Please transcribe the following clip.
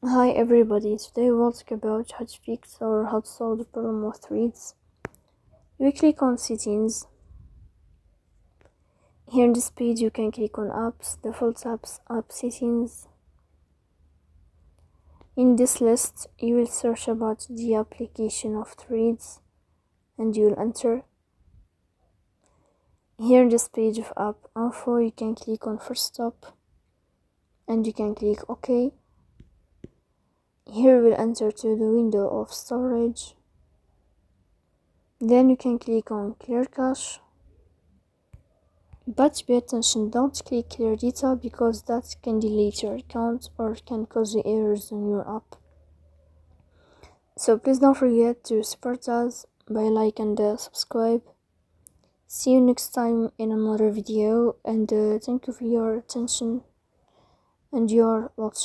Hi everybody, today we'll talk about how to fix or how to solve the problem of threads. We click on settings. Here in this page you can click on apps, default apps, app settings. In this list you will search about the application of threads and you will enter. Here in this page of app info you can click on first stop and you can click OK. Here we'll enter to the window of storage. Then you can click on clear cache. But pay attention, don't click clear data because that can delete your account or can cause you errors on your app. So please don't forget to support us by like and subscribe. See you next time in another video, and thank you for your attention and your watching.